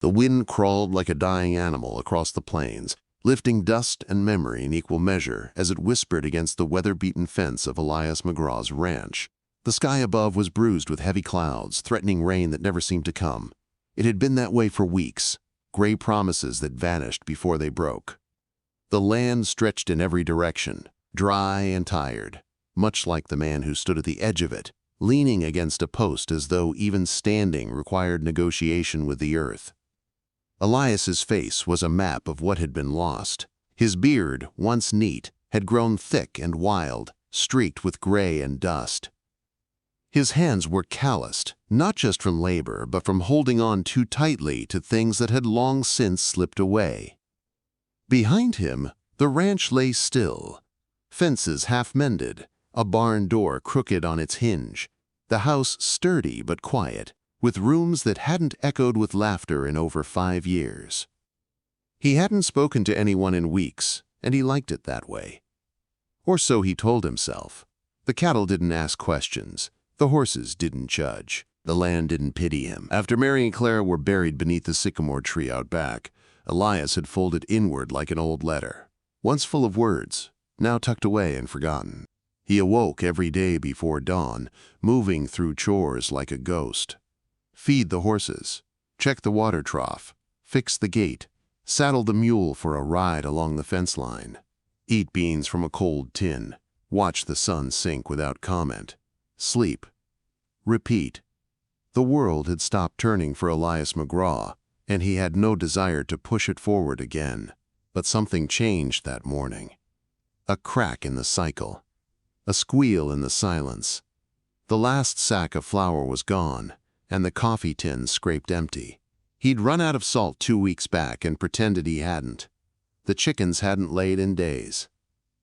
The wind crawled like a dying animal across the plains, lifting dust and memory in equal measure as it whispered against the weather-beaten fence of Elias McGraw's ranch. The sky above was bruised with heavy clouds, threatening rain that never seemed to come. It had been that way for weeks, gray promises that vanished before they broke. The land stretched in every direction, dry and tired, much like the man who stood at the edge of it, leaning against a post as though even standing required negotiation with the earth. Elias's face was a map of what had been lost. His beard, once neat, had grown thick and wild, streaked with gray and dust. His hands were calloused, not just from labor, but from holding on too tightly to things that had long since slipped away. Behind him, the ranch lay still, fences half-mended, a barn door crooked on its hinge, the house sturdy but quiet, with rooms that hadn't echoed with laughter in over 5 years. He hadn't spoken to anyone in weeks, and he liked it that way. Or so he told himself. The cattle didn't ask questions. The horses didn't judge. The land didn't pity him. After Mary and Clara were buried beneath the sycamore tree out back, Elias had folded inward like an old letter, once full of words, now tucked away and forgotten. He awoke every day before dawn, moving through chores like a ghost. Feed the horses, check the water trough, fix the gate, saddle the mule for a ride along the fence line, eat beans from a cold tin, watch the sun sink without comment, sleep, repeat. The world had stopped turning for Elias McGraw, and he had no desire to push it forward again. But something changed that morning. A crack in the cycle, a squeal in the silence. The last sack of flour was gone, and the coffee tin scraped empty. He'd run out of salt 2 weeks back and pretended he hadn't. The chickens hadn't laid in days.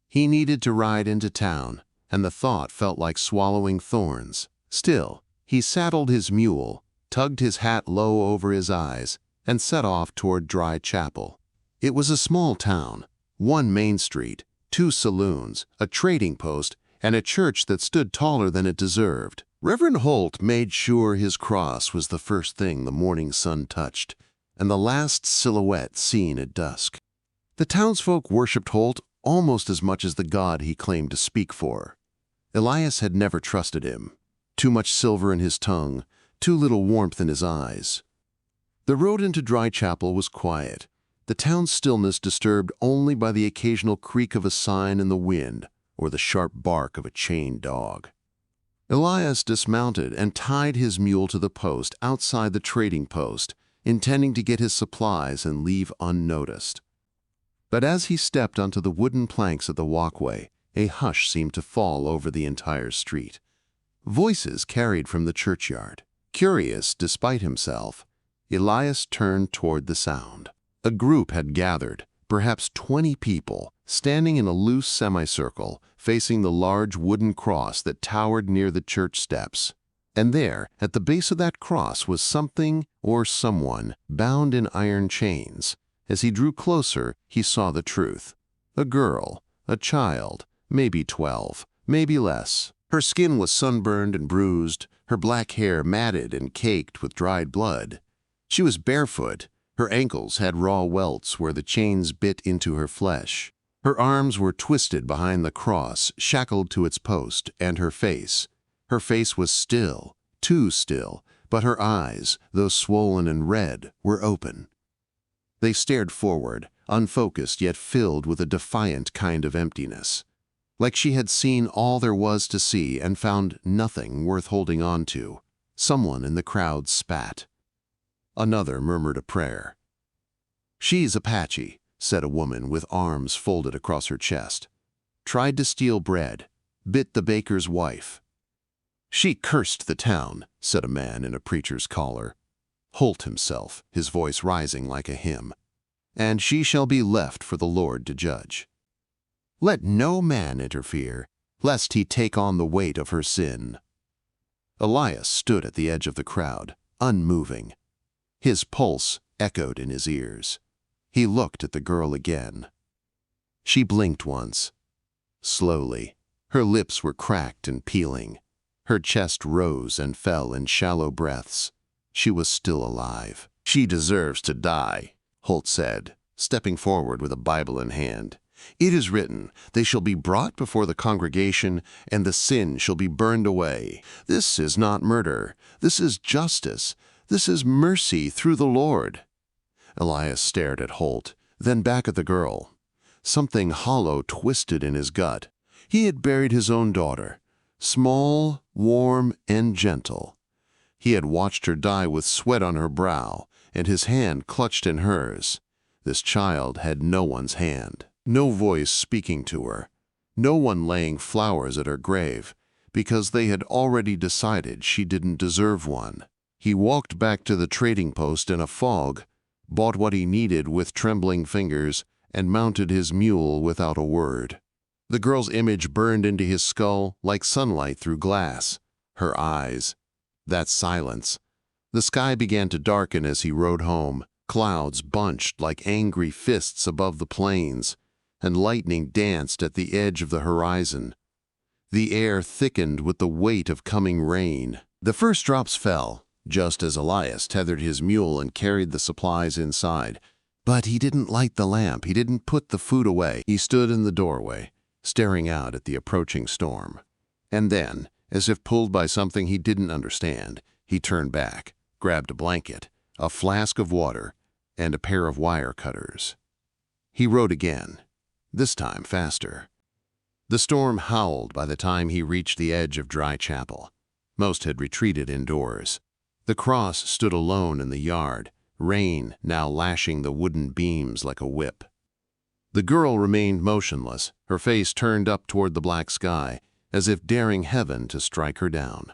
He needed to ride into town, and the thought felt like swallowing thorns. Still, he saddled his mule, tugged his hat low over his eyes, and set off toward Dry Chapel. It was a small town, 1 main street, 2 saloons, a trading post, and a church that stood taller than it deserved. Reverend Holt made sure his cross was the first thing the morning sun touched, and the last silhouette seen at dusk. The townsfolk worshipped Holt almost as much as the God he claimed to speak for. Elias had never trusted him. Too much silver in his tongue, too little warmth in his eyes. The road into Dry Chapel was quiet, the town's stillness disturbed only by the occasional creak of a sign in the wind or the sharp bark of a chained dog. Elias dismounted and tied his mule to the post outside the trading post, intending to get his supplies and leave unnoticed. But as he stepped onto the wooden planks of the walkway, a hush seemed to fall over the entire street. Voices carried from the churchyard. Curious despite himself, Elias turned toward the sound. A group had gathered, perhaps 20 people, standing in a loose semicircle, facing the large wooden cross that towered near the church steps. And there, at the base of that cross, was something or someone bound in iron chains. As he drew closer, he saw the truth. A girl, a child, maybe 12, maybe less. Her skin was sunburned and bruised, her black hair matted and caked with dried blood. She was barefoot. Her ankles had raw welts where the chains bit into her flesh. Her arms were twisted behind the cross, shackled to its post, and her face was still, too still, but her eyes, though swollen and red, were open. They stared forward, unfocused yet filled with a defiant kind of emptiness. Like she had seen all there was to see and found nothing worth holding on to. Someone in the crowd spat. Another murmured a prayer. "She's Apache," said a woman with arms folded across her chest. "Tried to steal bread, bit the baker's wife." "She cursed the town," said a man in a preacher's collar. Holt himself, his voice rising like a hymn. "And she shall be left for the Lord to judge. Let no man interfere, lest he take on the weight of her sin." Elias stood at the edge of the crowd, unmoving. His pulse echoed in his ears. He looked at the girl again. She blinked once. Slowly, her lips were cracked and peeling. Her chest rose and fell in shallow breaths. She was still alive. "She deserves to die," Holt said, stepping forward with a Bible in hand. "It is written, they shall be brought before the congregation, and the sin shall be burned away. This is not murder. This is justice. This is mercy through the Lord." Elias stared at Holt, then back at the girl. Something hollow twisted in his gut. He had buried his own daughter, small, warm, and gentle. He had watched her die with sweat on her brow, and his hand clutched in hers. This child had no one's hand, no voice speaking to her, no one laying flowers at her grave, because they had already decided she didn't deserve one. He walked back to the trading post in a fog, bought what he needed with trembling fingers, and mounted his mule without a word. The girl's image burned into his skull like sunlight through glass. Her eyes, that silence. The sky began to darken as he rode home. Clouds bunched like angry fists above the plains, and lightning danced at the edge of the horizon. The air thickened with the weight of coming rain. The first drops fell, just as Elias tethered his mule and carried the supplies inside. But he didn't light the lamp, he didn't put the food away. He stood in the doorway, staring out at the approaching storm. And then, as if pulled by something he didn't understand, he turned back, grabbed a blanket, a flask of water, and a pair of wire cutters. He rode again, this time faster. The storm howled by the time he reached the edge of Dry Chapel. Most had retreated indoors. The cross stood alone in the yard, rain now lashing the wooden beams like a whip. The girl remained motionless, her face turned up toward the black sky, as if daring heaven to strike her down.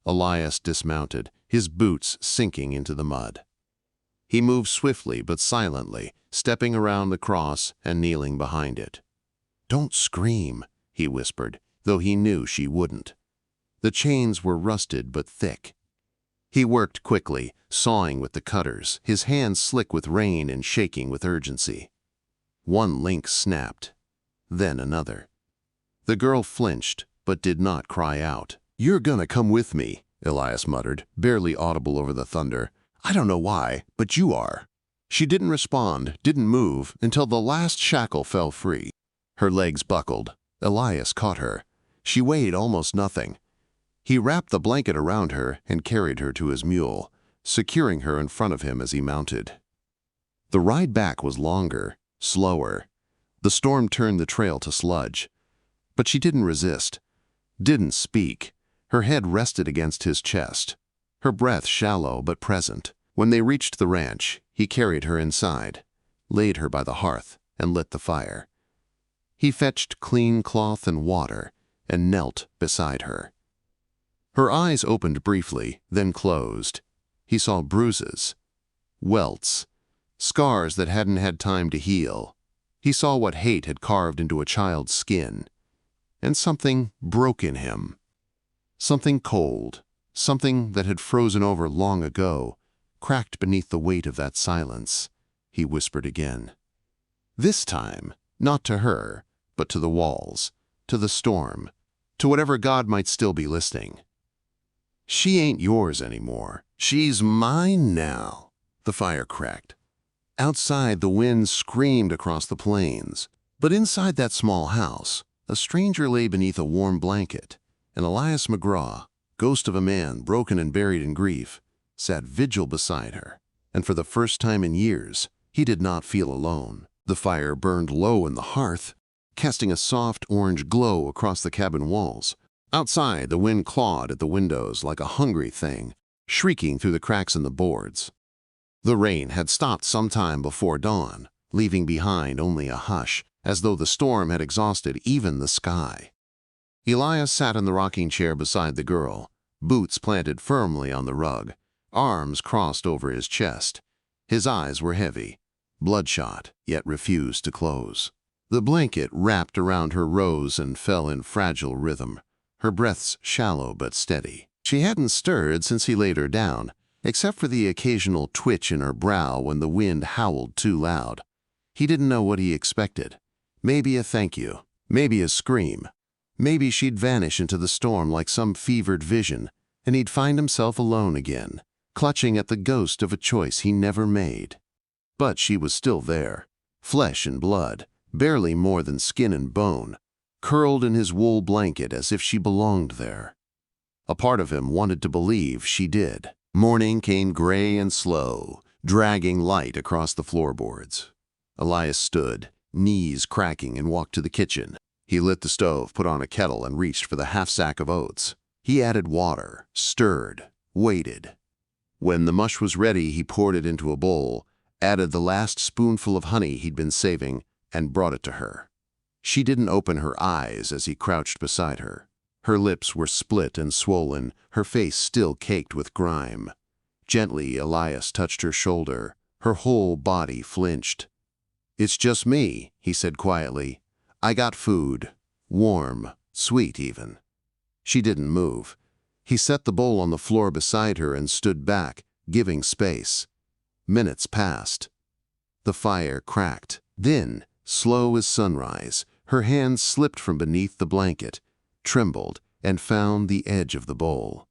Elias dismounted, his boots sinking into the mud. He moved swiftly but silently, stepping around the cross and kneeling behind it. "Don't scream," he whispered, though he knew she wouldn't. The chains were rusted but thick. He worked quickly, sawing with the cutters, his hands slick with rain and shaking with urgency. One link snapped, then another. The girl flinched, but did not cry out. "You're gonna come with me," Elias muttered, barely audible over the thunder. "I don't know why, but you are." She didn't respond, didn't move, until the last shackle fell free. Her legs buckled. Elias caught her. She weighed almost nothing. He wrapped the blanket around her and carried her to his mule, securing her in front of him as he mounted. The ride back was longer, slower. The storm turned the trail to sludge. But she didn't resist, didn't speak. Her head rested against his chest, her breath shallow but present. When they reached the ranch, he carried her inside, laid her by the hearth, and lit the fire. He fetched clean cloth and water and knelt beside her. Her eyes opened briefly, then closed. He saw bruises, welts, scars that hadn't had time to heal. He saw what hate had carved into a child's skin. And something broke in him. Something cold, something that had frozen over long ago, cracked beneath the weight of that silence. He whispered again. This time, not to her, but to the walls, to the storm, to whatever God might still be listening. "She ain't yours anymore. She's mine now." The fire cracked. Outside, the wind screamed across the plains. But inside that small house, a stranger lay beneath a warm blanket, and Elias McGraw, ghost of a man broken and buried in grief, sat vigil beside her. And for the first time in years, he did not feel alone. The fire burned low in the hearth, casting a soft orange glow across the cabin walls. Outside, the wind clawed at the windows like a hungry thing, shrieking through the cracks in the boards. The rain had stopped some time before dawn, leaving behind only a hush, as though the storm had exhausted even the sky. Elias sat in the rocking chair beside the girl, boots planted firmly on the rug, arms crossed over his chest. His eyes were heavy, bloodshot, yet refused to close. The blanket wrapped around her rose and fell in fragile rhythm, her breaths shallow but steady. She hadn't stirred since he laid her down, except for the occasional twitch in her brow when the wind howled too loud. He didn't know what he expected. Maybe a thank you, maybe a scream. Maybe she'd vanish into the storm like some fevered vision, and he'd find himself alone again, clutching at the ghost of a choice he never made. But she was still there, flesh and blood, barely more than skin and bone, curled in his wool blanket as if she belonged there. A part of him wanted to believe she did. Morning came gray and slow, dragging light across the floorboards. Elias stood, knees cracking, and walked to the kitchen. He lit the stove, put on a kettle, and reached for the half-sack of oats. He added water, stirred, waited. When the mush was ready, he poured it into a bowl, added the last spoonful of honey he'd been saving, and brought it to her. She didn't open her eyes as he crouched beside her. Her lips were split and swollen, her face still caked with grime. Gently, Elias touched her shoulder. Her whole body flinched. "It's just me," he said quietly. "I got food. Warm, sweet even." She didn't move. He set the bowl on the floor beside her and stood back, giving space. Minutes passed. The fire cracked. Then, slow as sunrise, her hand slipped from beneath the blanket, trembled, and found the edge of the bowl.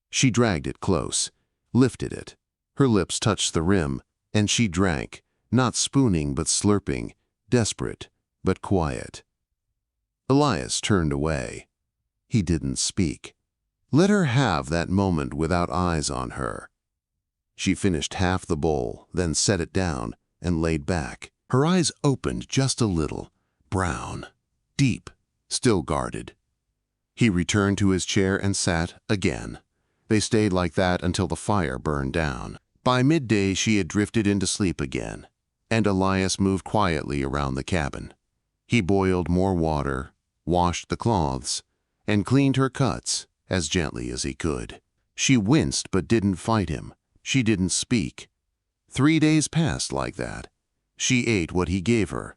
She dragged it close, lifted it. Her lips touched the rim, and she drank, not spooning but slurping, desperate but quiet. Elias turned away. He didn't speak. Let her have that moment without eyes on her. She finished half the bowl, then set it down and laid back. Her eyes opened just a little, brown, deep, still guarded. He returned to his chair and sat again. They stayed like that until the fire burned down. By midday, she had drifted into sleep again, and Elias moved quietly around the cabin. He boiled more water, washed the cloths, and cleaned her cuts as gently as he could. She winced but didn't fight him. She didn't speak. 3 days passed like that. She ate what he gave her,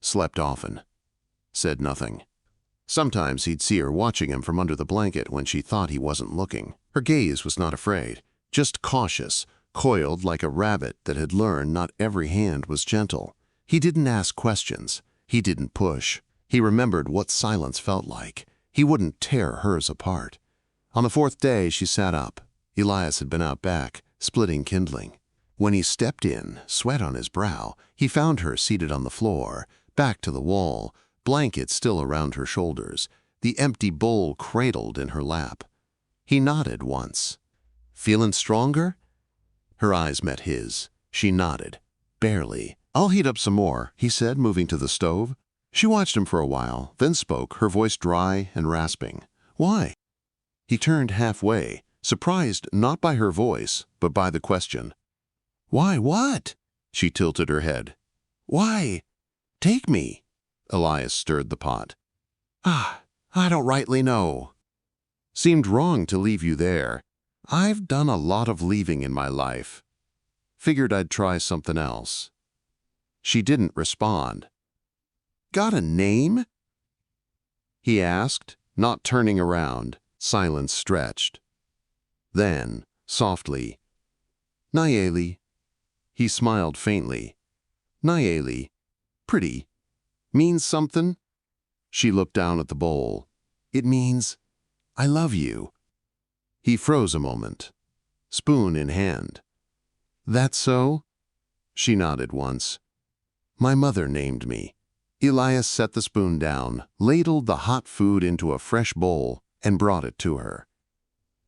slept often, said nothing. Sometimes he'd see her watching him from under the blanket when she thought he wasn't looking. Her gaze was not afraid, just cautious, coiled like a rabbit that had learned not every hand was gentle. He didn't ask questions. He didn't push. He remembered what silence felt like. He wouldn't tear hers apart. On the 4th day, she sat up. Elias had been out back, splitting kindling. When he stepped in, sweat on his brow, he found her seated on the floor, back to the wall, blanket still around her shoulders, the empty bowl cradled in her lap. He nodded once. "Feeling stronger?" Her eyes met his. She nodded. Barely. "I'll heat up some more," he said, moving to the stove. She watched him for a while, then spoke, her voice dry and rasping. "Why?" He turned halfway, surprised not by her voice, but by the question. "Why what?" She tilted her head. "Why? Take me." Elias stirred the pot. I don't rightly know. Seemed wrong to leave you there. I've done a lot of leaving in my life. Figured I'd try something else." She didn't respond. "Got a name?" he asked, not turning around. Silence stretched. Then, softly, "Nayeli." He smiled faintly. "Nayeli. Pretty. Means something?" She looked down at the bowl. "It means, I love you." He froze a moment, spoon in hand. "That so?" She nodded once. "My mother named me." Elias set the spoon down, ladled the hot food into a fresh bowl, and brought it to her.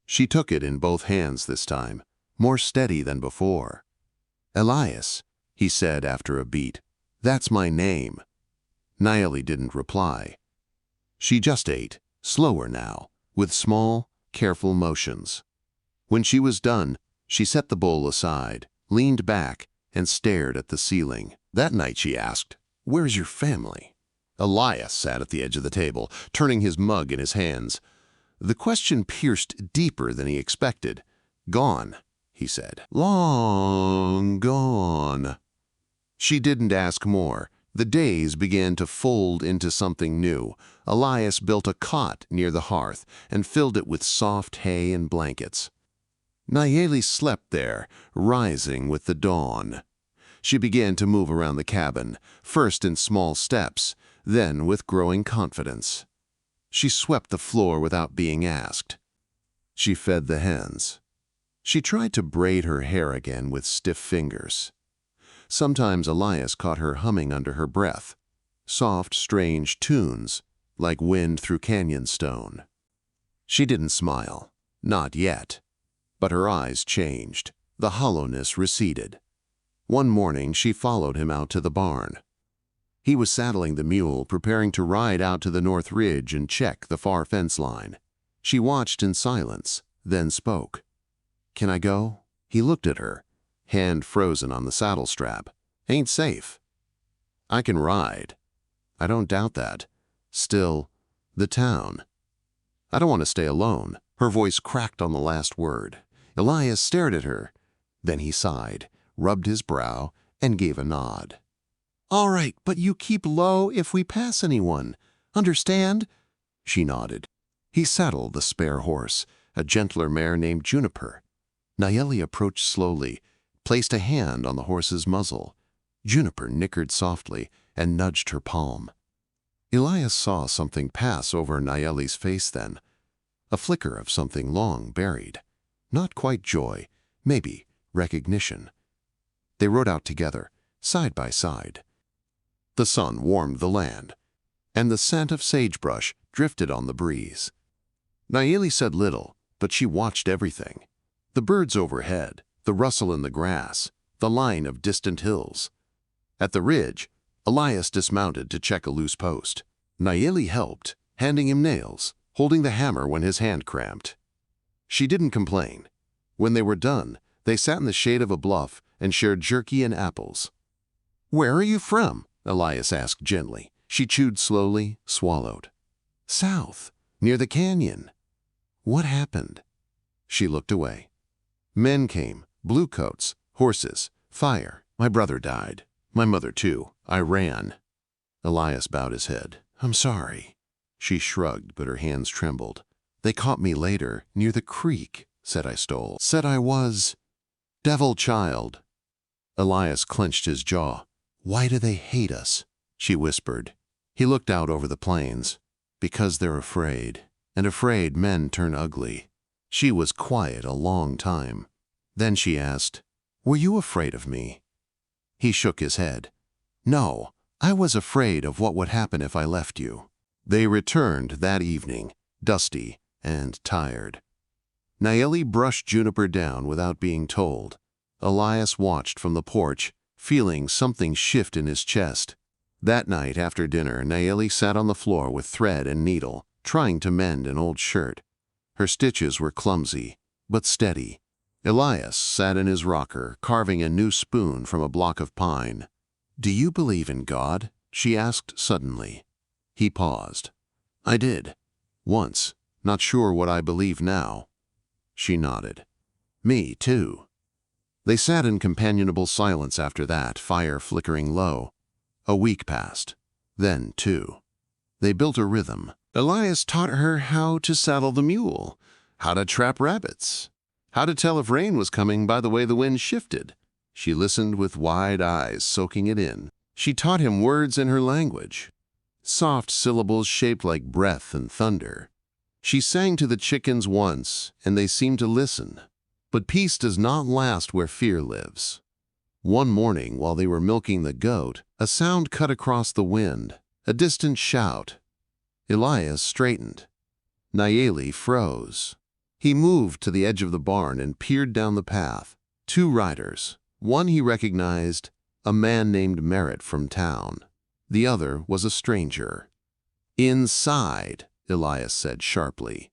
She took it in both hands this time, more steady than before. "Elias," he said after a beat, "that's my name." Nayeli didn't reply. She just ate, slower now, with small, careful motions. When she was done, she set the bowl aside, leaned back, and stared at the ceiling. That night she asked, "Where's your family?" Elias sat at the edge of the table, turning his mug in his hands. The question pierced deeper than he expected. "Gone," he said. "Long gone." She didn't ask more. The days began to fold into something new. Elias built a cot near the hearth and filled it with soft hay and blankets. Nayeli slept there, rising with the dawn. She began to move around the cabin, first in small steps, then with growing confidence. She swept the floor without being asked. She fed the hens. She tried to braid her hair again with stiff fingers. Sometimes Elias caught her humming under her breath, soft, strange tunes, like wind through canyon stone. She didn't smile, not yet, but her eyes changed. The hollowness receded. One morning she followed him out to the barn. He was saddling the mule, preparing to ride out to the north ridge and check the far fence line. She watched in silence, then spoke. "Can I go?" He looked at her, hand frozen on the saddle strap. "Ain't safe." "I can ride." "I don't doubt that. Still, the town." "I don't want to stay alone." Her voice cracked on the last word. Elias stared at her. Then he sighed, rubbed his brow, and gave a nod. "All right, but you keep low if we pass anyone. Understand?" She nodded. He saddled the spare horse, a gentler mare named Juniper. Nayeli approached slowly, placed a hand on the horse's muzzle. Juniper nickered softly and nudged her palm. Elias saw something pass over Nayeli's face then, a flicker of something long buried. Not quite joy, maybe recognition. They rode out together, side by side. The sun warmed the land, and the scent of sagebrush drifted on the breeze. Nayeli said little, but she watched everything. The birds overhead, the rustle in the grass, the line of distant hills. At the ridge, Elias dismounted to check a loose post. Nayeli helped, handing him nails, holding the hammer when his hand cramped. She didn't complain. When they were done, they sat in the shade of a bluff and shared jerky and apples. "Where are you from?" Elias asked gently. She chewed slowly, swallowed. "South, near the canyon." "What happened?" She looked away. Men came, blue coats, horses, fire. "My brother died. My mother too. I ran." Elias bowed his head. "I'm sorry." She shrugged, but her hands trembled. "They caught me later, near the creek. Said I stole. Said I was devil child." Elias clenched his jaw. "Why do they hate us?" she whispered. He looked out over the plains. "Because they're afraid. And afraid men turn ugly." She was quiet a long time. Then she asked, "Were you afraid of me?" He shook his head. "No, I was afraid of what would happen if I left you." They returned that evening, dusty and tired. Nayeli brushed Juniper down without being told. Elias watched from the porch, feeling something shift in his chest. That night after dinner, Nayeli sat on the floor with thread and needle, trying to mend an old shirt. Her stitches were clumsy, but steady. Elias sat in his rocker, carving a new spoon from a block of pine. "Do you believe in God?" she asked suddenly. He paused. "I did. Once. Not sure what I believe now." She nodded. "Me, too." They sat in companionable silence after that, fire flickering low. A week passed. Then 2. They built a rhythm. Elias taught her how to saddle the mule, how to trap rabbits, how to tell if rain was coming by the way the wind shifted. She listened with wide eyes, soaking it in. She taught him words in her language, soft syllables shaped like breath and thunder. She sang to the chickens once, and they seemed to listen. But peace does not last where fear lives. One morning, while they were milking the goat, a sound cut across the wind, a distant shout. Elias straightened. Nayeli froze. He moved to the edge of the barn and peered down the path. 2 riders. One he recognized, a man named Merritt from town. The other was a stranger. "Inside," Elias said sharply.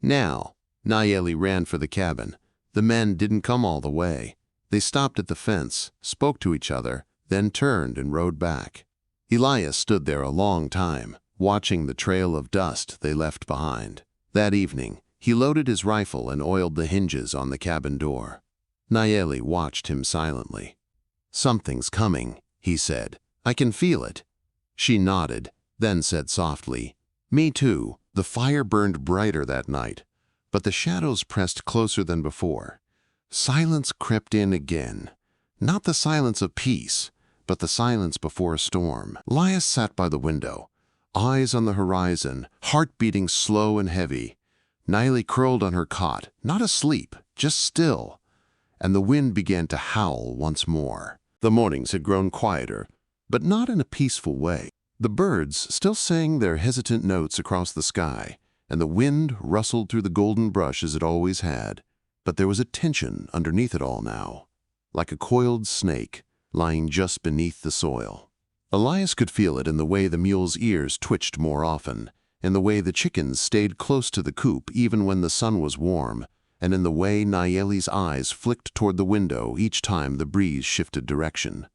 "Now." Nayeli ran for the cabin. The men didn't come all the way. They stopped at the fence, spoke to each other, then turned and rode back. Elias stood there a long time, watching the trail of dust they left behind. That evening, he loaded his rifle and oiled the hinges on the cabin door. Nayeli watched him silently. "Something's coming," he said. "I can feel it." She nodded, then said softly, "Me too." The fire burned brighter that night, but the shadows pressed closer than before. Silence crept in again. Not the silence of peace, but the silence before a storm. Elias sat by the window, eyes on the horizon, heart beating slow and heavy. Nayeli curled on her cot, not asleep, just still, and the wind began to howl once more. The mornings had grown quieter, but not in a peaceful way. The birds still sang their hesitant notes across the sky, and the wind rustled through the golden brush as it always had. But there was a tension underneath it all now, like a coiled snake lying just beneath the soil. Elias could feel it in the way the mule's ears twitched more often, in the way the chickens stayed close to the coop even when the sun was warm, and in the way Nayeli's eyes flicked toward the window each time the breeze shifted direction.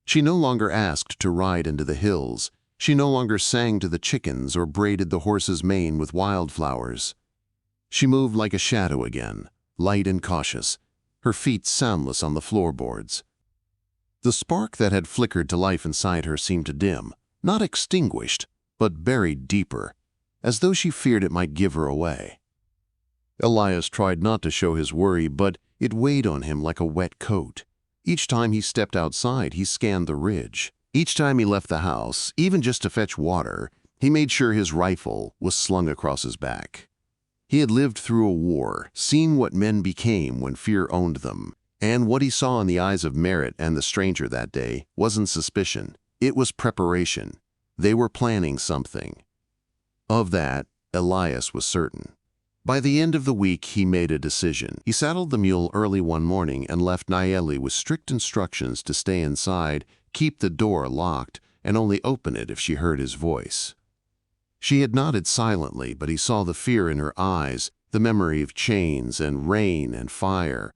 She no longer asked to ride into the hills. She no longer sang to the chickens or braided the horse's mane with wildflowers. She moved like a shadow again, light and cautious, her feet soundless on the floorboards. The spark that had flickered to life inside her seemed to dim, not extinguished, but buried deeper, as though she feared it might give her away. Elias tried not to show his worry, but it weighed on him like a wet coat. Each time he stepped outside, he scanned the ridge. Each time he left the house, even just to fetch water, he made sure his rifle was slung across his back. He had lived through a war, seen what men became when fear owned them, and what he saw in the eyes of Merritt and the stranger that day wasn't suspicion. It was preparation. They were planning something. Of that, Elias was certain. By the end of the week, he made a decision. He saddled the mule early one morning and left Nayeli with strict instructions to stay inside, keep the door locked, and only open it if she heard his voice. She had nodded silently, but he saw the fear in her eyes, the memory of chains and rain and fire.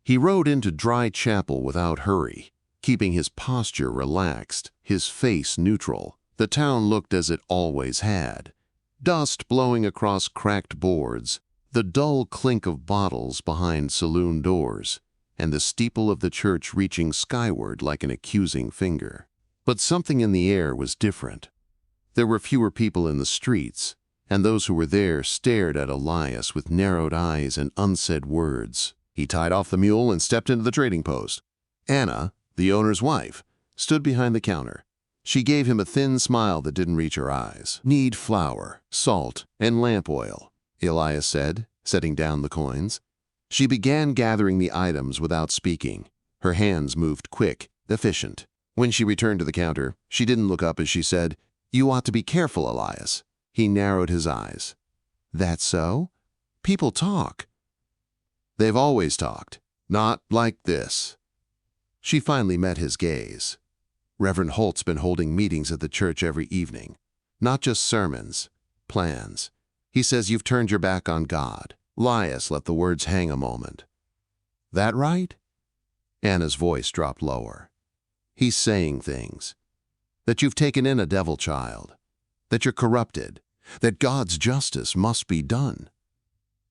He rode into Dry Chapel without hurry, keeping his posture relaxed, his face neutral. The town looked as it always had. Dust blowing across cracked boards, the dull clink of bottles behind saloon doors, and the steeple of the church reaching skyward like an accusing finger. But something in the air was different. There were fewer people in the streets, and those who were there stared at Elias with narrowed eyes and unsaid words. He tied off the mule and stepped into the trading post. Anna, the owner's wife, stood behind the counter. She gave him a thin smile that didn't reach her eyes. "Need flour, salt, and lamp oil," Elias said, setting down the coins. She began gathering the items without speaking. Her hands moved quick, efficient. When she returned to the counter, she didn't look up as she said, "You ought to be careful, Elias." He narrowed his eyes. "That so? People talk." "They've always talked. Not like this." She finally met his gaze. Reverend Holt's been holding meetings at the church every evening. Not just sermons, plans. He says you've turned your back on God. Elias let the words hang a moment. "That right?" Anna's voice dropped lower. "He's saying things. That you've taken in a devil child. That you're corrupted. That God's justice must be done."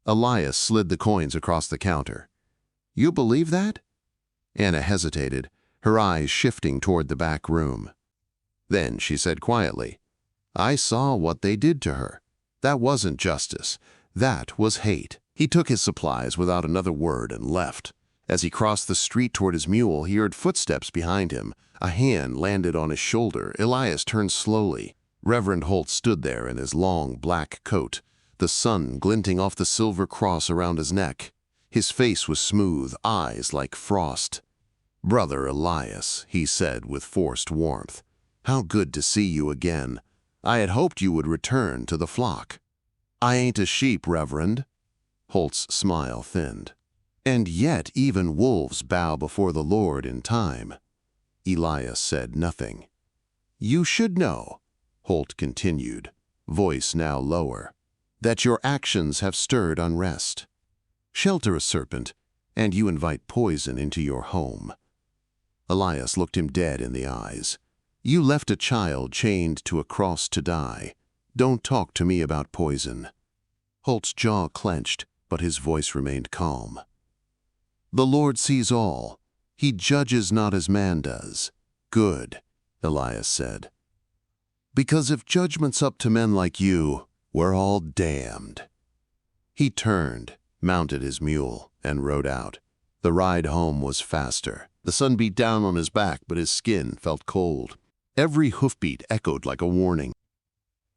Elias slid the coins across the counter. "You believe that?" Anna hesitated, her eyes shifting toward the back room. Then she said quietly, "I saw what they did to her. That wasn't justice. That was hate." He took his supplies without another word and left. As he crossed the street toward his mule, he heard footsteps behind him. A hand landed on his shoulder. Elias turned slowly. Reverend Holt stood there in his long black coat, the sun glinting off the silver cross around his neck. His face was smooth, eyes like frost. "Brother Elias," he said with forced warmth, "how good to see you again. I had hoped you would return to the flock." "I ain't a sheep, Reverend." Holt's smile thinned. "And yet even wolves bow before the Lord in time." Elias said nothing. "You should know," Holt continued, voice now lower, "that your actions have stirred unrest. Shelter a serpent, and you invite poison into your home." Elias looked him dead in the eyes. "You left a child chained to a cross to die. Don't talk to me about poison." Holt's jaw clenched, but his voice remained calm. "The Lord sees all. He judges not as man does." "Good," Elias said. "Because if judgment's up to men like you, we're all damned." He turned, mounted his mule, and rode out. The ride home was faster. The sun beat down on his back, but his skin felt cold. Every hoofbeat echoed like a warning.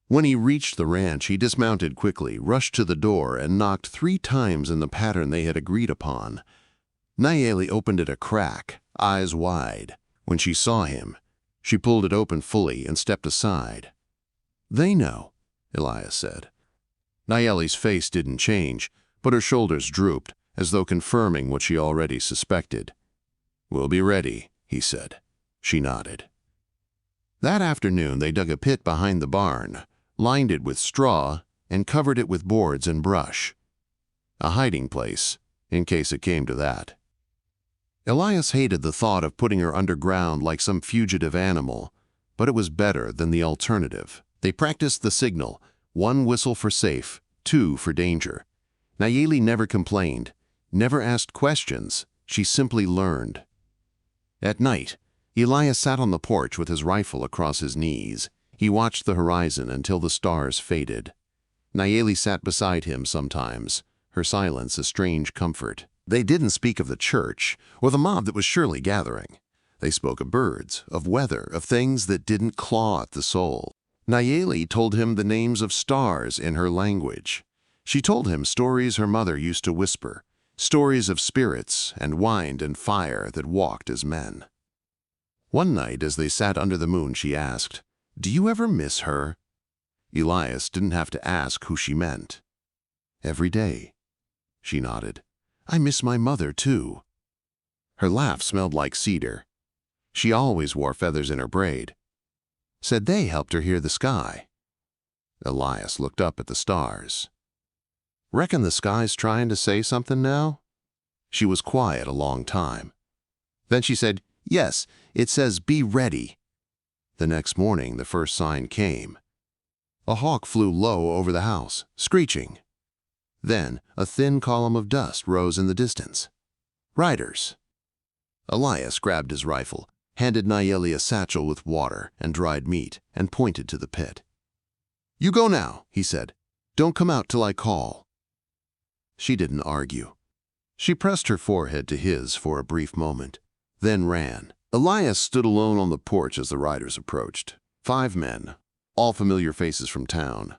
When he reached the ranch, he dismounted quickly, rushed to the door, and knocked 3 times in the pattern they had agreed upon. Nayeli opened it a crack, eyes wide. When she saw him, she pulled it open fully and stepped aside. "They know," Elias said. Nayeli's face didn't change, but her shoulders drooped, as though confirming what she already suspected. "We'll be ready," he said. She nodded. That afternoon they dug a pit behind the barn, lined it with straw, and covered it with boards and brush. A hiding place, in case it came to that. Elias hated the thought of putting her underground like some fugitive animal, but it was better than the alternative. They practiced the signal, 1 whistle for safe, 2 for danger. Nayeli never complained, never asked questions. She simply learned. At night, Elias sat on the porch with his rifle across his knees. He watched the horizon until the stars faded. Nayeli sat beside him sometimes, her silence a strange comfort. They didn't speak of the church or the mob that was surely gathering. They spoke of birds, of weather, of things that didn't claw at the soul. Nayeli told him the names of stars in her language. She told him stories her mother used to whisper, stories of spirits and wind and fire that walked as men. One night, as they sat under the moon, she asked, "Do you ever miss her?" Elias didn't have to ask who she meant. "Every day." She nodded. "I miss my mother, too." Her laugh smelled like cedar. She always wore feathers in her braid. Said they helped her hear the sky. Elias looked up at the stars. "Reckon the sky's trying to say something now?" She was quiet a long time. Then she said, "Yes, it says be ready." The next morning, the first sign came. A hawk flew low over the house, screeching. Then a thin column of dust rose in the distance. "Riders." Elias grabbed his rifle, handed Nayeli a satchel with water and dried meat, and pointed to the pit. "You go now," he said. "Don't come out till I call." She didn't argue. She pressed her forehead to his for a brief moment, then ran. Elias stood alone on the porch as the riders approached. 5 men, all familiar faces from town.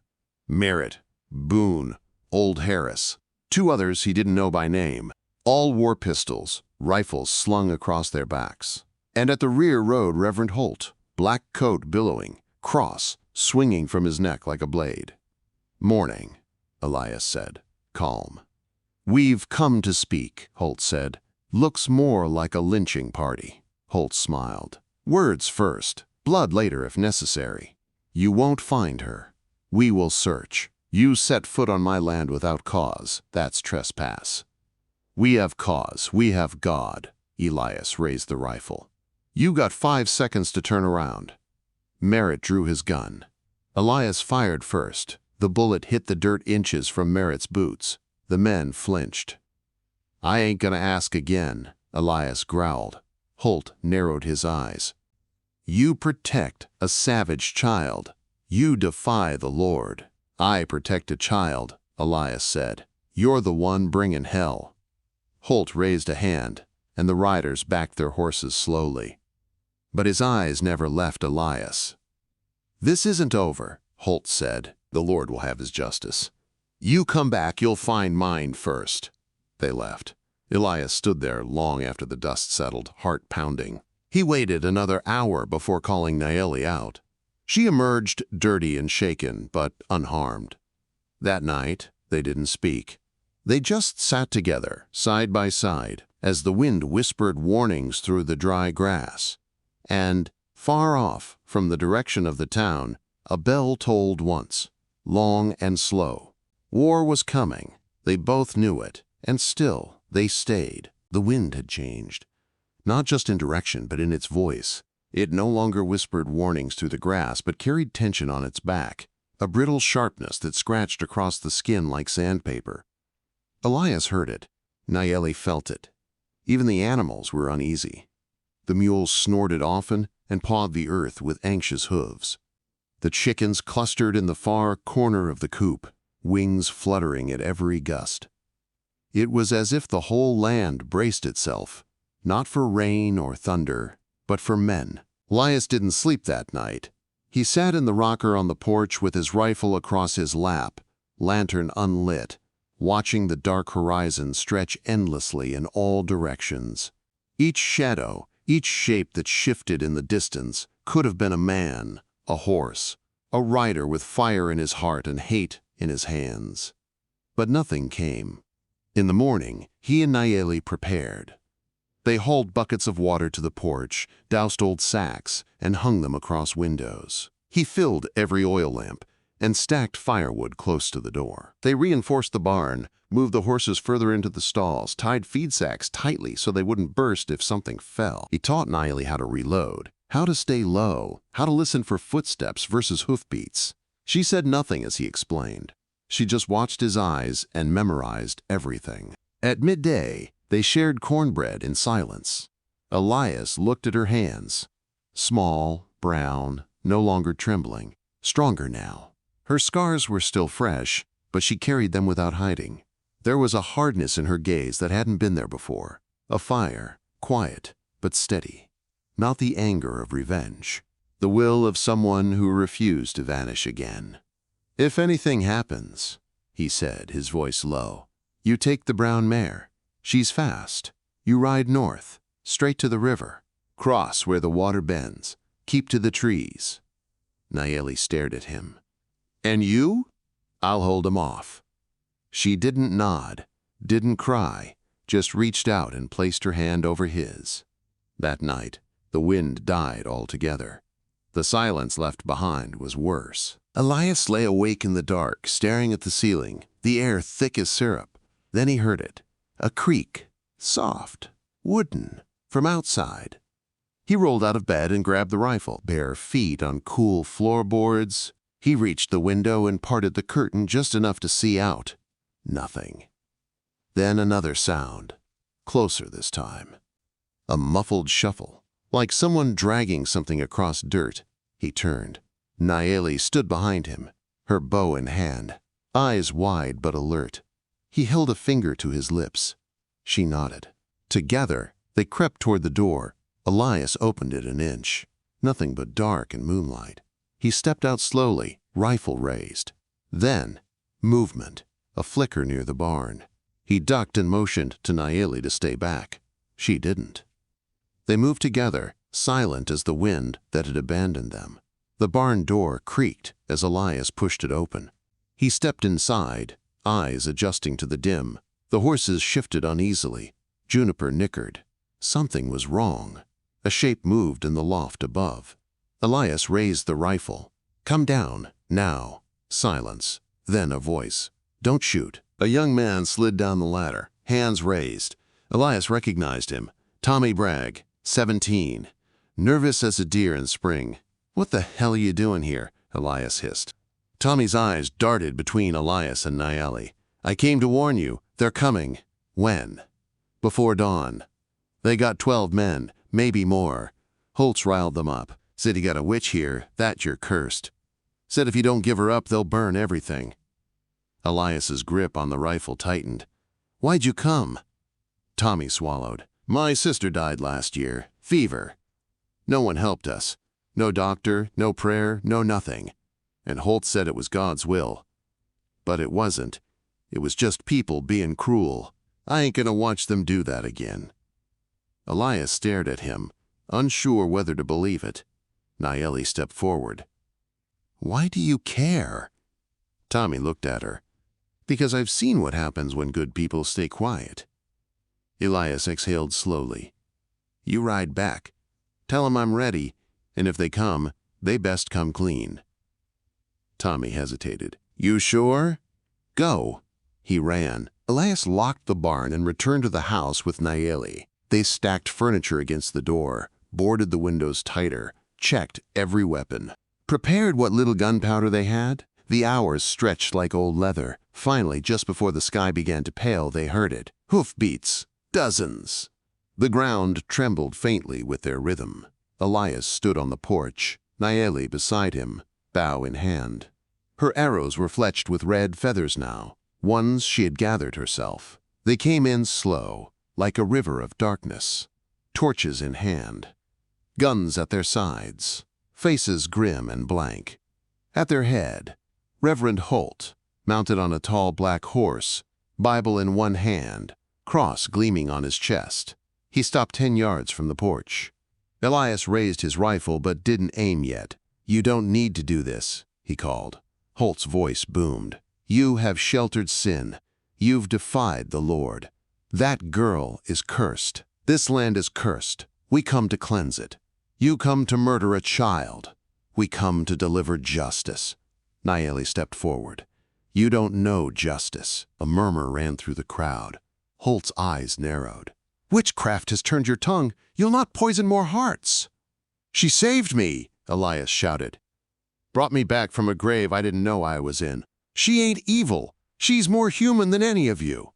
Merritt, Boone, Old Harris. 2 others he didn't know by name. All wore pistols, rifles slung across their backs. And at the rear rode Reverend Holt, black coat billowing, cross swinging from his neck like a blade. "Morning," Elias said, calm. "We've come to speak," Holt said. "Looks more like a lynching party." Holt smiled. "Words first, blood later if necessary. You won't find her. We will search. You set foot on my land without cause. That's trespass." "We have cause. We have God." Elias raised the rifle. "You got 5 seconds to turn around." Merritt drew his gun. Elias fired first. The bullet hit the dirt inches from Merritt's boots. The men flinched. "I ain't gonna ask again," Elias growled. Holt narrowed his eyes. "You protect a savage child. You defy the Lord." "I protect a child," Elias said. "You're the one bringing hell." Holt raised a hand, and the riders backed their horses slowly. But his eyes never left Elias. "This isn't over," Holt said. "The Lord will have his justice. You come back, you'll find mine first." They left. Elias stood there long after the dust settled, heart pounding. He waited another hour before calling Nayeli out. She emerged dirty and shaken, but unharmed. That night, they didn't speak. They just sat together, side by side, as the wind whispered warnings through the dry grass. And, far off, from the direction of the town, a bell tolled once, long and slow. War was coming. They both knew it, and still they stayed. The wind had changed. Not just in direction, but in its voice. It no longer whispered warnings through the grass, but carried tension on its back, a brittle sharpness that scratched across the skin like sandpaper. Elias heard it. Nayeli felt it. Even the animals were uneasy. The mules snorted often and pawed the earth with anxious hooves. The chickens clustered in the far corner of the coop, wings fluttering at every gust. It was as if the whole land braced itself, not for rain or thunder, but for men. Elias didn't sleep that night. He sat in the rocker on the porch with his rifle across his lap, lantern unlit, watching the dark horizon stretch endlessly in all directions. Each shadow, each shape that shifted in the distance, could have been a man, a horse, a rider with fire in his heart and hate in his hands. But nothing came. In the morning, he and Nayeli prepared. They hauled buckets of water to the porch, doused old sacks, and hung them across windows. He filled every oil lamp and stacked firewood close to the door. They reinforced the barn, moved the horses further into the stalls, tied feed sacks tightly so they wouldn't burst if something fell. He taught Nayeli how to reload, how to stay low, how to listen for footsteps versus hoofbeats. She said nothing as he explained. She just watched his eyes and memorized everything. At midday, they shared cornbread in silence. Elias looked at her hands. Small, brown, no longer trembling, stronger now. Her scars were still fresh, but she carried them without hiding. There was a hardness in her gaze that hadn't been there before. A fire, quiet, but steady. Not the anger of revenge. The will of someone who refused to vanish again. "If anything happens," he said, his voice low, "you take the brown mare. She's fast. You ride north, straight to the river. Cross where the water bends. Keep to the trees." Nayeli stared at him. "And you?" "I'll hold him off." She didn't nod, didn't cry, just reached out and placed her hand over his. That night, the wind died altogether. The silence left behind was worse. Elias lay awake in the dark, staring at the ceiling, the air thick as syrup. Then he heard it. A creak, soft, wooden, from outside. He rolled out of bed and grabbed the rifle, bare feet on cool floorboards. He reached the window and parted the curtain just enough to see out. Nothing. Then another sound, closer this time. A muffled shuffle, like someone dragging something across dirt. He turned. Nayeli stood behind him, her bow in hand, eyes wide but alert. He held a finger to his lips. She nodded. Together, they crept toward the door. Elias opened it an inch. Nothing but dark and moonlight. He stepped out slowly, rifle raised. Then, movement, a flicker near the barn. He ducked and motioned to Nayeli to stay back. She didn't. They moved together, silent as the wind that had abandoned them. The barn door creaked as Elias pushed it open. He stepped inside, eyes adjusting to the dim. The horses shifted uneasily. Juniper nickered. Something was wrong. A shape moved in the loft above. Elias raised the rifle. "Come down, now." Silence. Then a voice. "Don't shoot." A young man slid down the ladder, hands raised. Elias recognized him. Tommy Bragg, 17. Nervous as a deer in spring. "What the hell are you doing here?" Elias hissed. Tommy's eyes darted between Elias and Nayeli. "I came to warn you. They're coming." "When?" "Before dawn. They got 12 men, maybe more. Holtz riled them up. Said you got a witch here, that you're cursed. Said if you don't give her up, they'll burn everything." Elias's grip on the rifle tightened. "Why'd you come?" Tommy swallowed. "My sister died last year. Fever. No one helped us. No doctor, no prayer, no nothing. And Holtz said it was God's will. But it wasn't. It was just people being cruel. I ain't gonna watch them do that again." Elias stared at him, unsure whether to believe it. Nayeli stepped forward. "Why do you care?" Tommy looked at her. "Because I've seen what happens when good people stay quiet." Elias exhaled slowly. "You ride back. Tell 'em I'm ready, and if they come, they best come clean." Tommy hesitated. "You sure?" "Go." He ran. Elias locked the barn and returned to the house with Nayeli. They stacked furniture against the door, boarded the windows tighter, checked every weapon. Prepared what little gunpowder they had. The hours stretched like old leather. Finally, just before the sky began to pale, they heard it. Hoofbeats. Dozens. The ground trembled faintly with their rhythm. Elias stood on the porch, Nayeli beside him, bow in hand. Her arrows were fletched with red feathers now, ones she had gathered herself. They came in slow, like a river of darkness, torches in hand, guns at their sides. faces grim and blank. At their head, Reverend Holt, mounted on a tall black horse, Bible in one hand, cross gleaming on his chest. He stopped 10 yards from the porch. Elias raised his rifle but didn't aim yet. "You don't need to do this," he called. Holt's voice boomed. "You have sheltered sin. You've defied the Lord. That girl is cursed. This land is cursed. We come to cleanse it. You come to murder a child. We come to deliver justice." Nayeli stepped forward. "You don't know justice." A murmur ran through the crowd. Holt's eyes narrowed. "Witchcraft has turned your tongue. You'll not poison more hearts." "She saved me," Elias shouted. "Brought me back from a grave I didn't know I was in. She ain't evil. She's more human than any of you."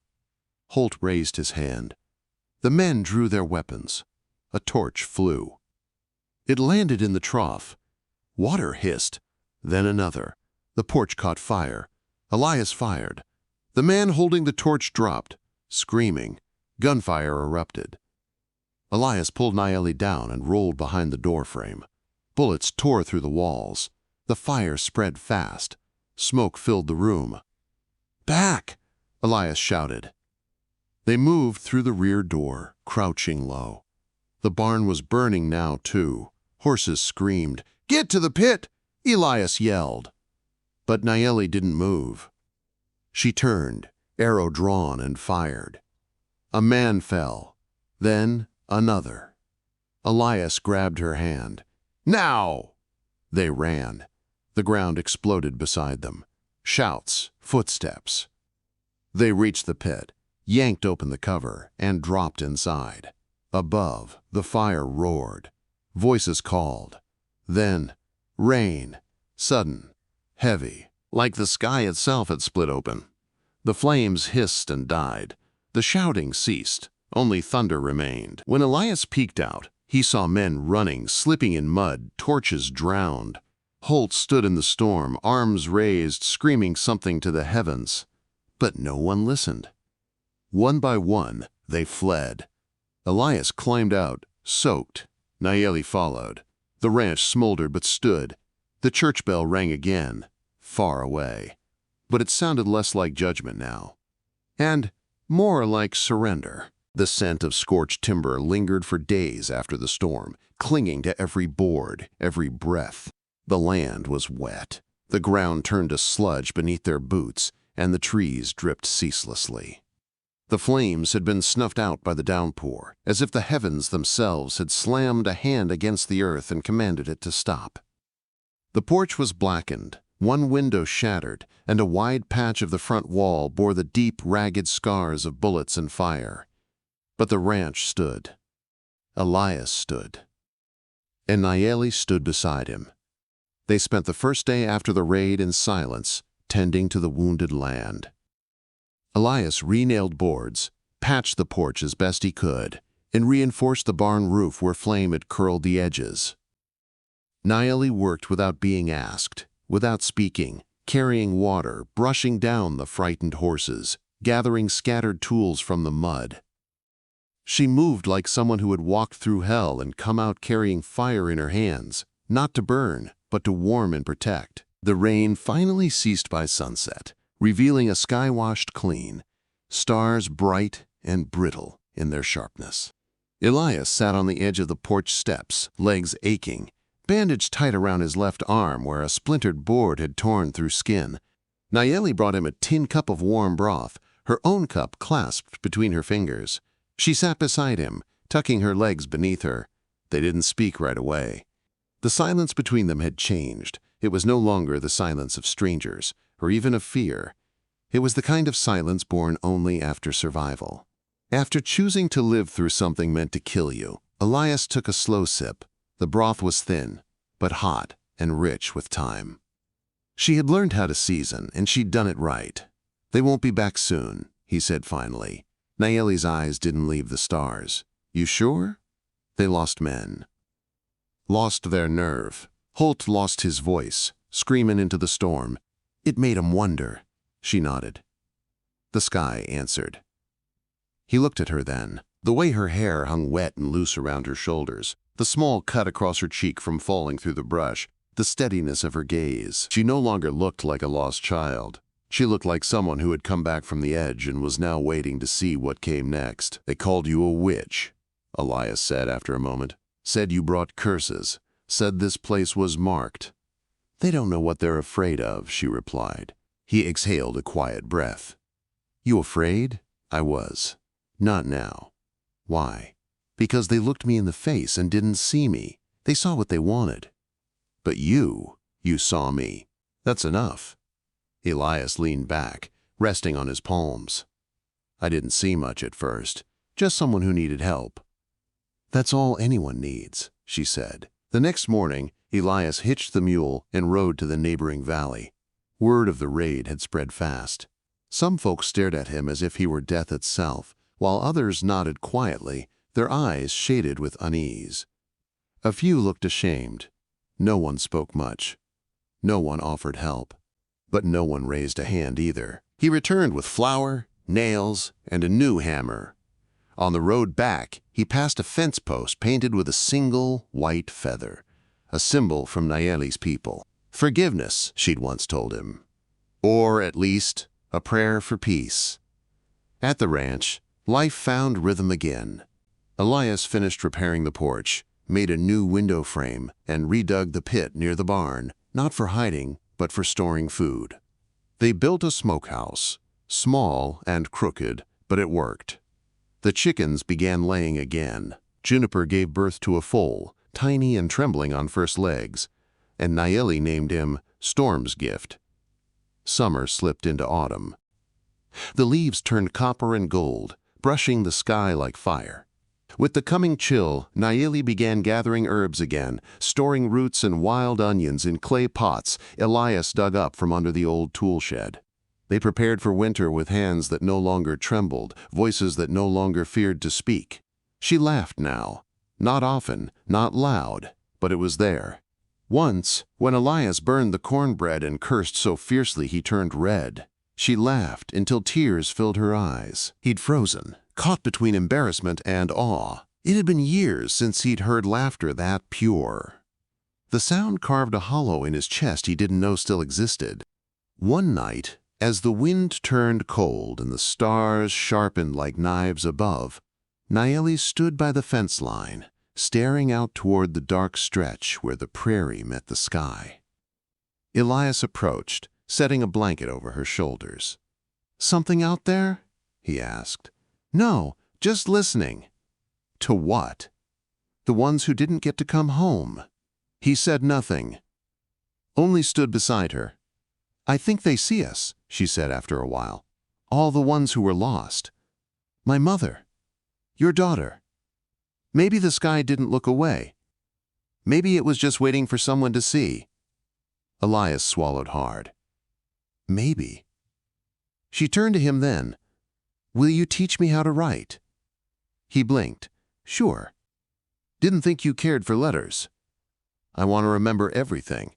Holt raised his hand. The men drew their weapons. A torch flew. It landed in the trough. Water hissed, then another. The porch caught fire. Elias fired. The man holding the torch dropped, screaming. Gunfire erupted. Elias pulled Nayeli down and rolled behind the doorframe. Bullets tore through the walls. The fire spread fast. Smoke filled the room. "Back!" Elias shouted. They moved through the rear door, crouching low. The barn was burning now, too. Horses screamed. "Get to the pit!" Elias yelled. But Nayeli didn't move. She turned, arrow drawn, and fired. A man fell. Then another. Elias grabbed her hand. "Now!" They ran. The ground exploded beside them. Shouts, footsteps. They reached the pit, yanked open the cover, and dropped inside. Above, the fire roared. Voices called. Then, rain, sudden, heavy, like the sky itself had split open. The flames hissed and died. The shouting ceased. Only thunder remained. When Elias peeked out, he saw men running, slipping in mud, torches drowned. Holt stood in the storm, arms raised, screaming something to the heavens. But no one listened. One by one, they fled. Elias climbed out, soaked. Nayeli followed. The ranch smoldered but stood. The church bell rang again, far away. But it sounded less like judgment now, and more like surrender. The scent of scorched timber lingered for days after the storm, clinging to every board, every breath. The land was wet. The ground turned to sludge beneath their boots, and the trees dripped ceaselessly. The flames had been snuffed out by the downpour, as if the heavens themselves had slammed a hand against the earth and commanded it to stop. The porch was blackened, one window shattered, and a wide patch of the front wall bore the deep, ragged scars of bullets and fire. But the ranch stood. Elias stood. And Nayeli stood beside him. They spent the first day after the raid in silence, tending to the wounded land. Elias re-nailed boards, patched the porch as best he could, and reinforced the barn roof where flame had curled the edges. Nayeli worked without being asked, without speaking, carrying water, brushing down the frightened horses, gathering scattered tools from the mud. She moved like someone who had walked through hell and come out carrying fire in her hands, not to burn, but to warm and protect. The rain finally ceased by sunset, revealing a sky washed clean, stars bright and brittle in their sharpness. Elias sat on the edge of the porch steps, legs aching, bandaged tight around his left arm where a splintered board had torn through skin. Nayeli brought him a tin cup of warm broth, her own cup clasped between her fingers. She sat beside him, tucking her legs beneath her. They didn't speak right away. The silence between them had changed. It was no longer the silence of strangers, or even of fear. It was the kind of silence born only after survival. After choosing to live through something meant to kill you, Elias took a slow sip. The broth was thin, but hot and rich with time. She had learned how to season, and she'd done it right. "They won't be back soon," he said finally. Nayeli's eyes didn't leave the stars. "You sure?" They lost men. Lost their nerve. Holt lost his voice, screaming into the storm. "It made him wonder." She nodded. The sky answered. He looked at her then. The way her hair hung wet and loose around her shoulders, The small cut across her cheek from falling through the brush, the steadiness of her gaze. She no longer looked like a lost child. She looked like someone who had come back from the edge and was now waiting to see what came next. "They called you a witch," Elias said after a moment. "Said you brought curses. Said this place was marked." "They don't know what they're afraid of," she replied. He exhaled a quiet breath. "You afraid?" "I was. Not now." "Why?" "Because they looked me in the face and didn't see me. They saw what they wanted." "But you saw me. That's enough." Elias leaned back, resting on his palms. "I didn't see much at first, just someone who needed help." "That's all anyone needs," she said. The next morning, Elias hitched the mule and rode to the neighboring valley. Word of the raid had spread fast. Some folks stared at him as if he were death itself, while others nodded quietly, their eyes shaded with unease. A few looked ashamed. No one spoke much. No one offered help. But no one raised a hand either. He returned with flour, nails, and a new hammer. On the road back, he passed a fence post painted with a single white feather, a symbol from Nayeli's people. Forgiveness, she'd once told him. Or, at least, a prayer for peace. At the ranch, life found rhythm again. Elias finished repairing the porch, made a new window frame, and redug the pit near the barn, not for hiding, but for storing food. They built a smokehouse, small and crooked, but it worked. The chickens began laying again. Juniper gave birth to a foal, tiny and trembling on first legs, and Nayeli named him Storm's Gift. Summer slipped into autumn. The leaves turned copper and gold, brushing the sky like fire. With the coming chill, Nayeli began gathering herbs again, storing roots and wild onions in clay pots Elias dug up from under the old tool shed. They prepared for winter with hands that no longer trembled, voices that no longer feared to speak. She laughed now. Not often, not loud, but it was there. Once, when Elias burned the cornbread and cursed so fiercely he turned red, she laughed until tears filled her eyes. He'd frozen, caught between embarrassment and awe. It had been years since he'd heard laughter that pure. The sound carved a hollow in his chest he didn't know still existed. One night, as the wind turned cold and the stars sharpened like knives above, Nayeli stood by the fence line, staring out toward the dark stretch where the prairie met the sky. Elias approached, setting a blanket over her shoulders. "Something out there?" he asked. "No, just listening." "To what?" "The ones who didn't get to come home." He said nothing, only stood beside her. "I think they see us," she said after a while. "All the ones who were lost. My mother. Your daughter. Maybe the sky didn't look away. Maybe it was just waiting for someone to see." Elias swallowed hard. "Maybe." She turned to him then. "Will you teach me how to write?" He blinked. "Sure. Didn't think you cared for letters. I want to remember everything.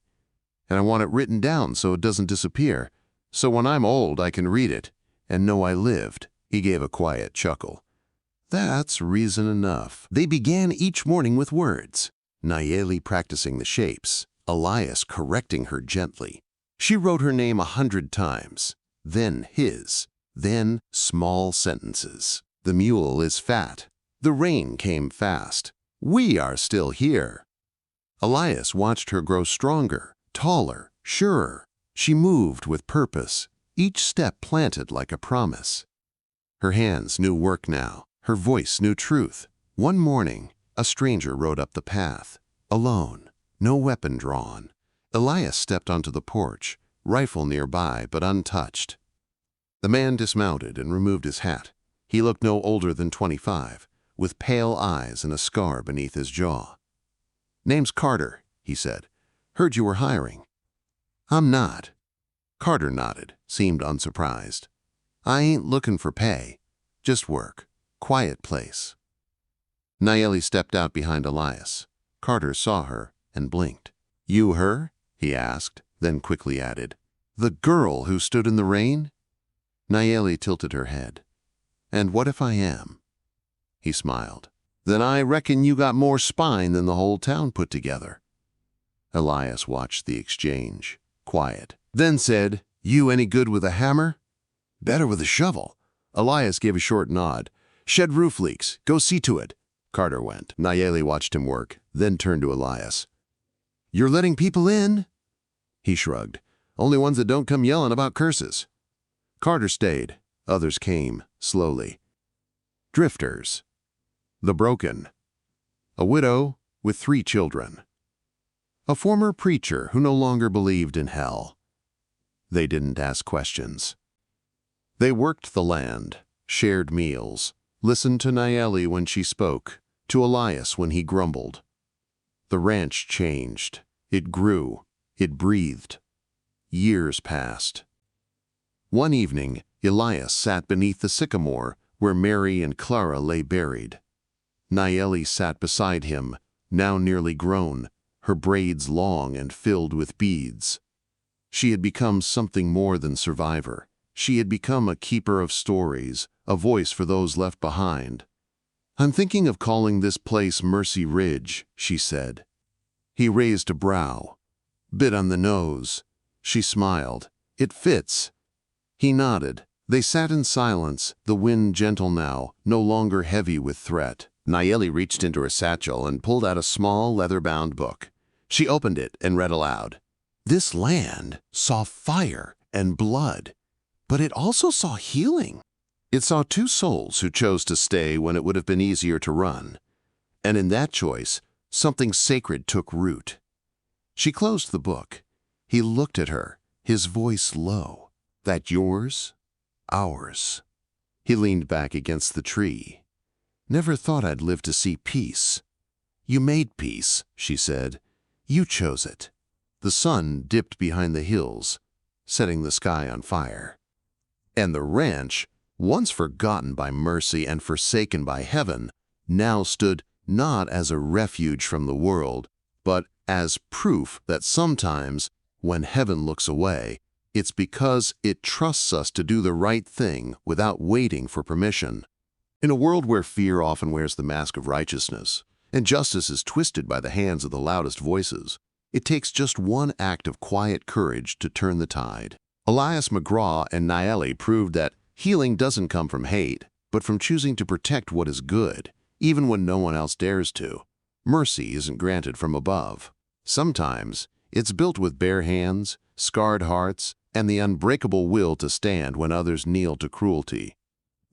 And I want it written down so it doesn't disappear, so when I'm old I can read it and know I lived." He gave a quiet chuckle. "That's reason enough." They began each morning with words, Nayeli practicing the shapes, Elias correcting her gently. She wrote her name 100 times, then his, then small sentences. "The mule is fat. The rain came fast. We are still here." Elias watched her grow stronger, taller, surer. She moved with purpose, each step planted like a promise. Her hands knew work now, her voice knew truth. One morning, a stranger rode up the path, alone, no weapon drawn. Elias stepped onto the porch, rifle nearby but untouched. The man dismounted and removed his hat. He looked no older than 25, with pale eyes and a scar beneath his jaw. "Name's Carter," he said. "Heard you were hiring." "I'm not." Carter nodded, seemed unsurprised. "I ain't looking for pay. Just work. Quiet place." Nayeli stepped out behind Elias. Carter saw her and blinked. "You her?" he asked, then quickly added, "The girl who stood in the rain?" Nayeli tilted her head. "And what if I am?" He smiled. Then I reckon you got more spine than the whole town put together. Elias watched the exchange, quiet, then said, You any good with a hammer? Better with a shovel. Elias gave a short nod. Shed roof leaks. Go see to it. Carter went. Nayeli watched him work, then turned to Elias. You're letting people in? He shrugged. Only ones that don't come yelling about curses. Carter stayed. Others came, slowly. Drifters. The broken. A widow with 3 children. A former preacher who no longer believed in hell. They didn't ask questions. They worked the land, shared meals, listened to Nayeli when she spoke, to Elias when he grumbled. The ranch changed. It grew. It breathed. Years passed. One evening, Elias sat beneath the sycamore where Mary and Clara lay buried. Nayeli sat beside him, now nearly grown, her braids long and filled with beads. She had become something more than survivor. She had become a keeper of stories, a voice for those left behind. I'm thinking of calling this place Mercy Ridge, she said. He raised a brow. Bit on the nose. She smiled. It fits. He nodded. They sat in silence, the wind gentle now, no longer heavy with threat. Nayeli reached into her satchel and pulled out a small leather-bound book. She opened it and read aloud. This land saw fire and blood, but it also saw healing. It saw 2 souls who chose to stay when it would have been easier to run. And in that choice, something sacred took root. She closed the book. He looked at her, his voice low. That yours? Ours. He leaned back against the tree. Never thought I'd live to see peace. You made peace, she said. You chose it. The sun dipped behind the hills, setting the sky on fire. And the ranch, once forgotten by mercy and forsaken by heaven, now stood not as a refuge from the world, but as proof that sometimes, when heaven looks away, it's because it trusts us to do the right thing without waiting for permission. In a world where fear often wears the mask of righteousness, and justice is twisted by the hands of the loudest voices, it takes just one act of quiet courage to turn the tide. Elias McGraw and Nayeli proved that healing doesn't come from hate, but from choosing to protect what is good, even when no one else dares to. Mercy isn't granted from above. Sometimes, it's built with bare hands, scarred hearts, and the unbreakable will to stand when others kneel to cruelty.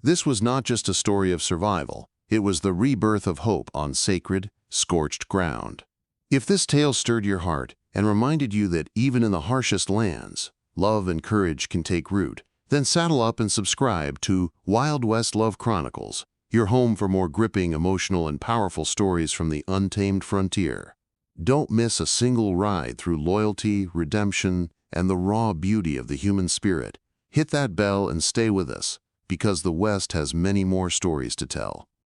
This was not just a story of survival. It was the rebirth of hope on sacred, scorched ground. If this tale stirred your heart and reminded you that even in the harshest lands, love and courage can take root, then saddle up and subscribe to Wild West Love Chronicles, your home for more gripping, emotional, and powerful stories from the untamed frontier. Don't miss a single ride through loyalty, redemption, and the raw beauty of the human spirit. Hit that bell and stay with us, because the West has many more stories to tell.